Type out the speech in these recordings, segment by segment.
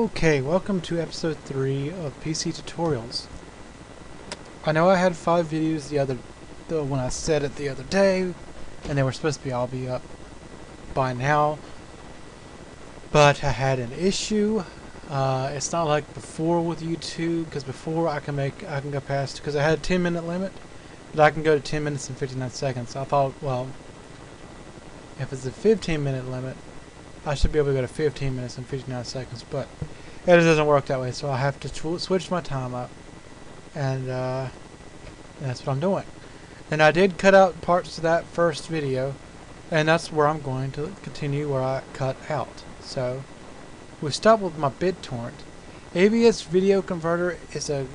Okay, welcome to episode 3 of PC Tutorials. I know I had 5 videos when I said it the other day, and they were supposed to all be up by now, but I had an issue. It's not like before with YouTube, because before I can go past, because I had a 10-minute limit, but I can go to 10 minutes and 59 seconds. I thought, well, if it's a 15-minute limit, I should be able to go to 15 minutes and 59 seconds, but it doesn't work that way, so I have to switch my time up, and that's what I'm doing. And I did cut out parts of that first video, and that's where I'm going to continue where I cut out. So we start with my BitTorrent. AVS Video Converter is a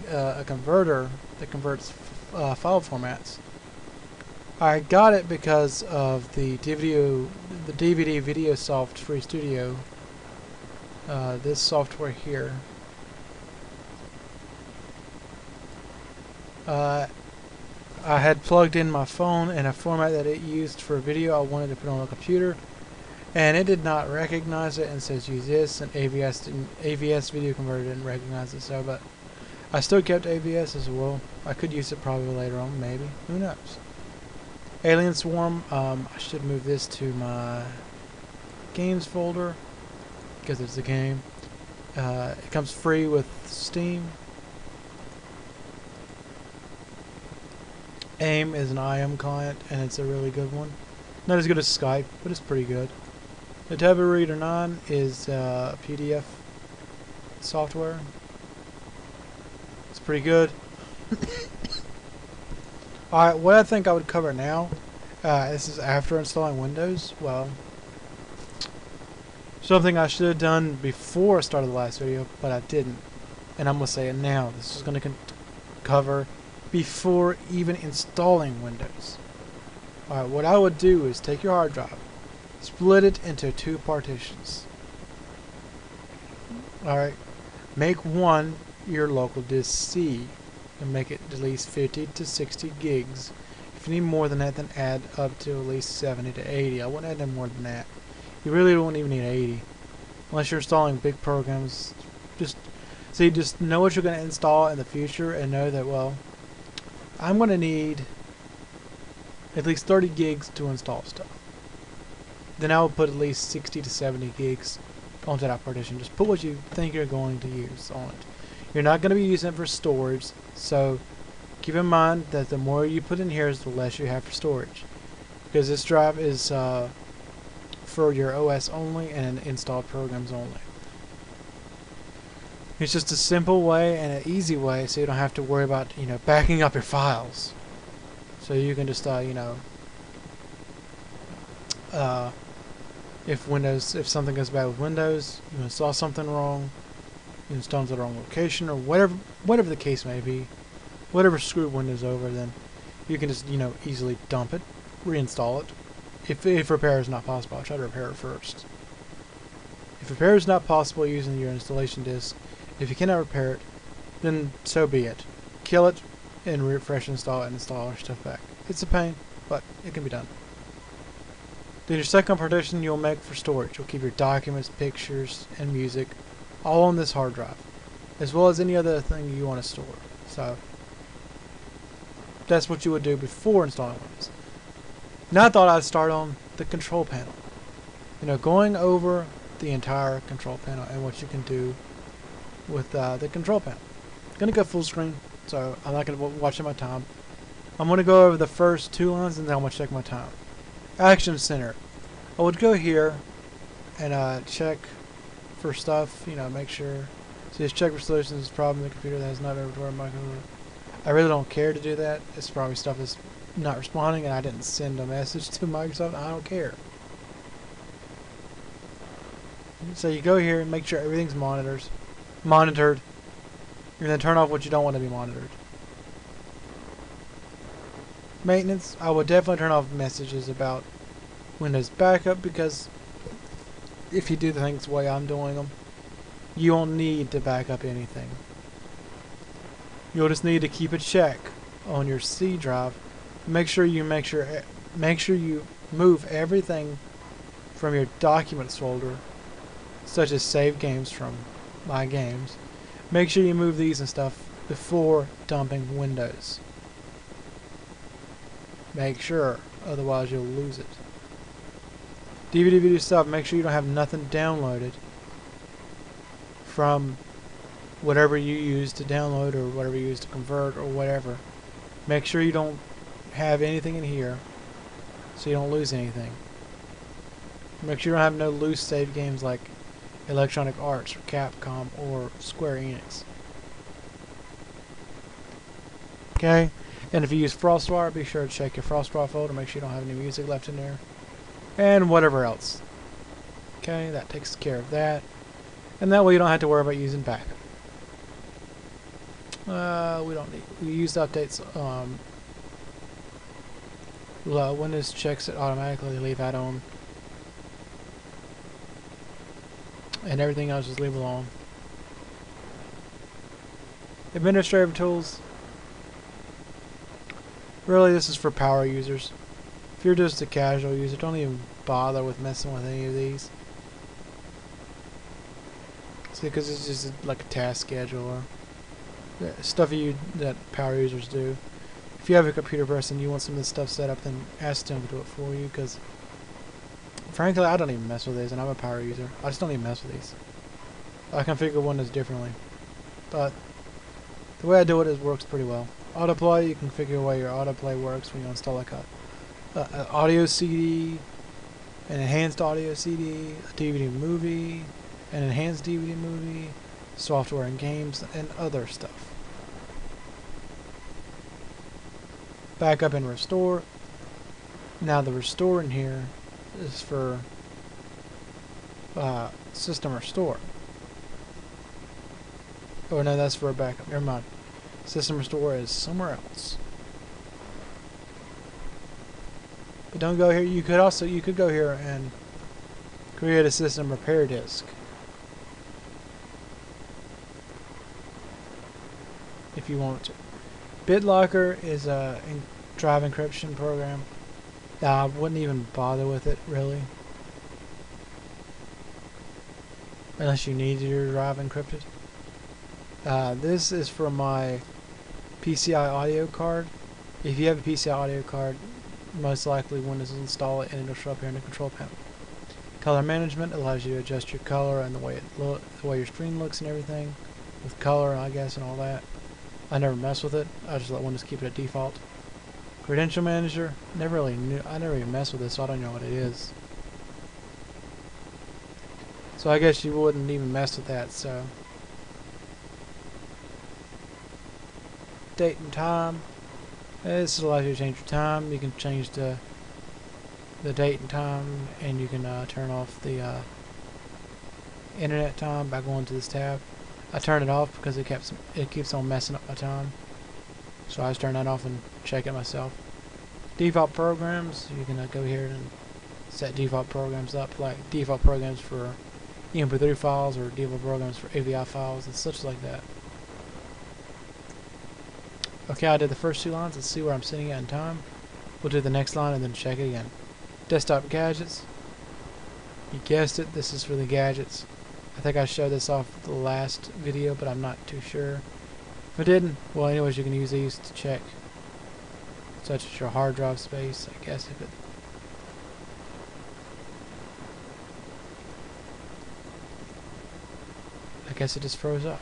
converter that converts file formats. I got it because of the DVD VideoSoft Free Studio. This software here. I had plugged in my phone in a format that it used for a video I wanted to put on a computer, and it did not recognize it and says use this, and AVS Video Converter didn't recognize it, so but I still kept AVS as well. I could use it probably later on, maybe. Who knows? Alien Swarm, I should move this to my games folder because it's a game. It comes free with Steam. AIM is an IM client, and it's a really good one. Not as good as Skype, but it's pretty good. The Taboo Reader 9 is PDF software. It's pretty good. Alright, what I think I would cover now, this is after installing Windows. Well, something I should have done before I started the last video, but I didn't. And I'm going to say it now. This is going to cover before even installing Windows. Alright, what I would do is take your hard drive, split it into 2 partitions. Alright, make one your local disk C, and make it at least 50 to 60 gigs. If you need more than that, then add up to at least 70 to 80. I wouldn't add any more than that. You really don't even need 80. Unless you're installing big programs. Just know what you're going to install in the future and know that, well, I'm going to need at least 30 gigs to install stuff. Then I will put at least 60 to 70 gigs onto that partition. Just put what you think you're going to use on it. You're not going to be using it for storage, so keep in mind that the more you put in here is the less you have for storage. Because this drive is for your OS only and installed programs only. It's just a simple way and an easy way, so you don't have to worry about backing up your files. So you can just if something goes bad with Windows, you install something wrong, you install it to the wrong location, or whatever the case may be, whatever screwed Windows over, then you can just easily dump it, reinstall it. If repair is not possible, I'll try to repair it first. If repair is not possible using your installation disk, if you cannot repair it, then so be it. Kill it and refresh install it and install your stuff back. It's a pain, but it can be done. Then your second partition you'll make for storage. You'll keep your documents, pictures, and music all on this hard drive, as well as any other thing you want to store. So that's what you would do before installing Windows. Now I thought I'd start on the control panel. Going over the entire control panel and what you can do with the control panel. I'm going to go full screen, so I'm not going to watch my time. I'm going to go over the first 2 lines and then I'm going to check my time. Action Center. I would go here and check for stuff, make sure. So just check for solutions, problem in the computer that has not overturned my computer. I really don't care to do that. It's probably stuff that's not responding and I didn't send a message to Microsoft. I don't care. So you go here and make sure everything's monitored. You're going to turn off what you don't want to be monitored. Maintenance, I would definitely turn off messages about Windows backup, because if you do the things the way I'm doing them, you won't need to back up anything. You'll just need to keep a check on your C drive. Make sure you move everything from your documents folder, such as save games, from my games, make sure you move these and stuff before dumping Windows. Make sure, otherwise you'll lose it. DVD video stuff, make sure you don't have nothing downloaded from whatever you use to download or whatever you use to convert or whatever. Make sure you don't have anything in here so you don't lose anything. Make sure you don't have no loose save games like Electronic Arts or Capcom or Square Enix. Okay? And if you use FrostWire, be sure to check your FrostWire folder, make sure you don't have any music left in there. And whatever else. Okay, that takes care of that. And that way you don't have to worry about using backup. We don't need. We use updates. Windows checks it automatically. Leave that on. And everything else just leave alone. Administrative tools. Really, this is for power users. If you're just a casual user, don't even bother with messing with any of these. See, because it's just like a task scheduler. Stuff that power users do. If you have a computer person, you want some of this stuff set up, then ask them to do it for you. Because frankly, I don't even mess with these, and I'm a power user. I just don't even mess with these. I configure Windows differently, but the way I do it works pretty well. Autoplay, you can configure the way your autoplay works when you install like an audio CD, an enhanced audio CD, a DVD movie, an enhanced DVD movie, software and games, and other stuff. Backup and restore. Now the restore in here is for system restore. Oh no, that's for a backup. Never mind. System restore is somewhere else. But don't go here. You could go here and create a system repair disk. If you want to. BitLocker is a drive encryption program. I wouldn't even bother with it, really. Unless you need your drive encrypted. This is for my PCI audio card. If you have a PCI audio card, most likely Windows will install it and it'll show up here in the control panel. Color management allows you to adjust your color and the way your screen looks and everything. With color, I guess, and all that. I never mess with it. I just let Windows keep it at default. Credential manager, I never even mess with this, so I don't know what it is. So I guess you wouldn't even mess with that, so. Date and time. This allows you to change your time. You can change the date and time, and you can turn off the internet time by going to this tab. I turned it off because it keeps on messing up my time. So I just turn that off and check it myself. Default programs, you can go here and set default programs up, like default programs for MP3 files or default programs for AVI files and such like that. Okay, I did the first two lines. Let's see where I'm sitting at in time. We'll do the next line and then check it again. Desktop gadgets. You guessed it, this is for the gadgets. I think I showed this off the last video, but I'm not too sure. If I didn't, well anyways, you can use these to check. Such as your hard drive space, I guess if it... I guess it just froze up.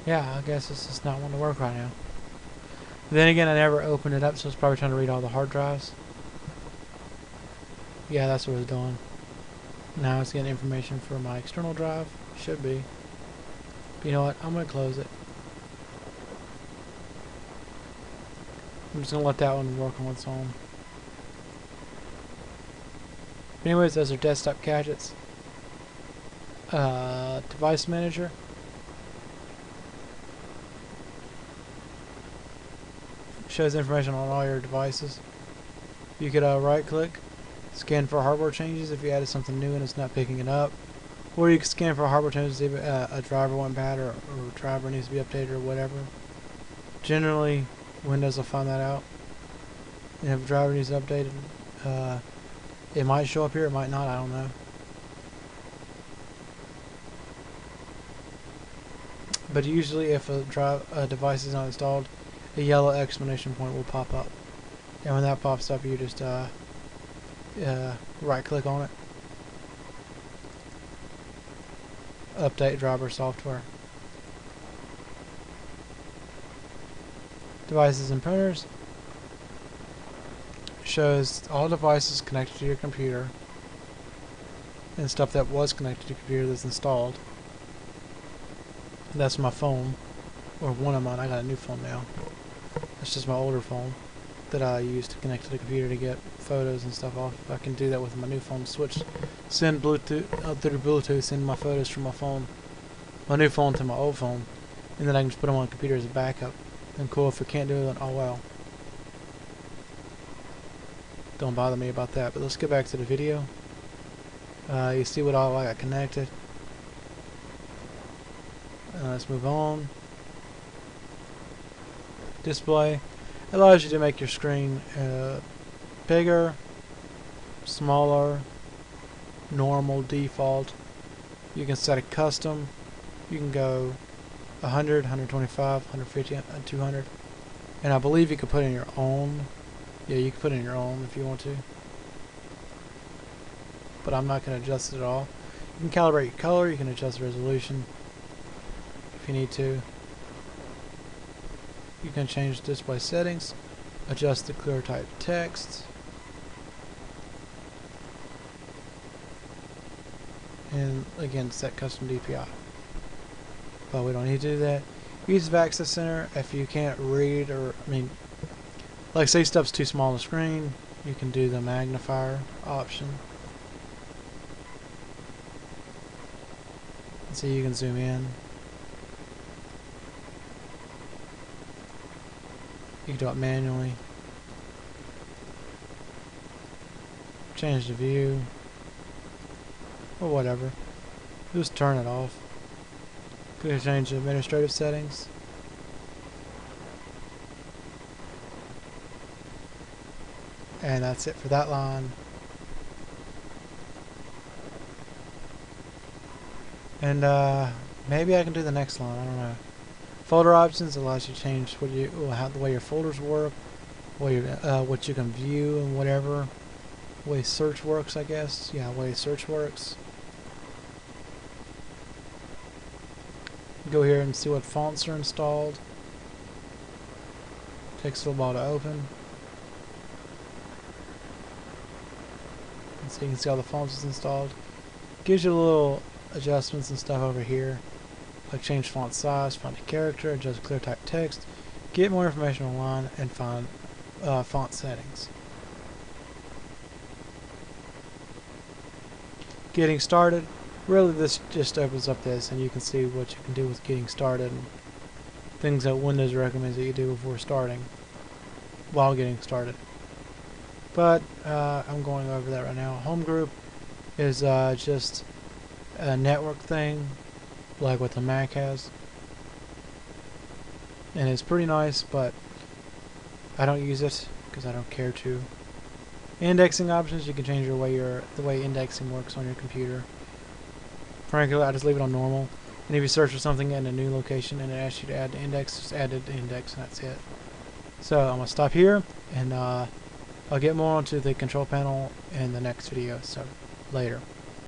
Yeah, I guess it's just not wanting to work right now. Then again, I never opened it up, so it's probably trying to read all the hard drives. Yeah, that's what it's doing. Now it's getting information for my external drive. Should be. But you know what? I'm going to close it. I'm just going to let that one work on its own. Anyways, those are desktop gadgets. Device manager. Shows information on all your devices. You could right click, scan for hardware changes if you added something new and it's not picking it up. Or you can scan for hardware changes if a driver went bad or a driver needs to be updated or whatever. Generally, Windows will find that out. And if the driver needs updated, it might show up here, it might not, I don't know. But usually if a device is not installed, a yellow exclamation point will pop up. And when that pops up, you just right click on it. Update driver software. Devices and printers shows all devices connected to your computer and stuff that was connected to your computer that's installed. That's my phone, or one of mine. I got a new phone now. That's just my older phone that I use to connect to the computer to get photos and stuff off. I can do that with my new phone. Send Bluetooth through Bluetooth, send my photos from my new phone to my old phone, and then I can just put them on the computer as a backup. And cool, if I can't do it, then oh well. Don't bother me about that. But let's get back to the video. You see what all I got connected. Let's move on. Display allows you to make your screen bigger, smaller, normal, default. You can set a custom. You can go 100, 125, 150, and 200. And I believe you can put in your own. Yeah, you can put in your own if you want to. But I'm not going to adjust it at all. You can calibrate your color. You can adjust the resolution if you need to. You can change display settings, adjust the clear type text, and again set custom DPI. But we don't need to do that. Use the Access Center if you can't read, or like say stuff's too small on the screen, you can do the magnifier option. So you can zoom in. You can do it manually. Change the view. Or whatever. Just turn it off. Go change the administrative settings. And that's it for that line. And maybe I can do the next line, I don't know. Folder options allows you to change how the way your folders work, what you can view and whatever. The way search works, I guess. Yeah, the way search works. Go here and see what fonts are installed. Takes a little while to open. And so you can see all the fonts is installed. Gives you little adjustments and stuff over here. Like change font size, find a character, adjust clear type text, get more information online, and find font settings. Getting started. Really, this just opens up this, and you can see what you can do with getting started and things that Windows recommends that you do before starting, while getting started. But I'm going over that right now. Home group is just a network thing, like what the Mac has, and it's pretty nice, but I don't use it because I don't care to. Indexing options, you can change the way indexing works on your computer. Frankly, I just leave it on normal, and if you search for something in a new location and it asks you to add the index, just add it to the index, and that's it. So I'm gonna stop here, and I'll get more onto the control panel in the next video. So later.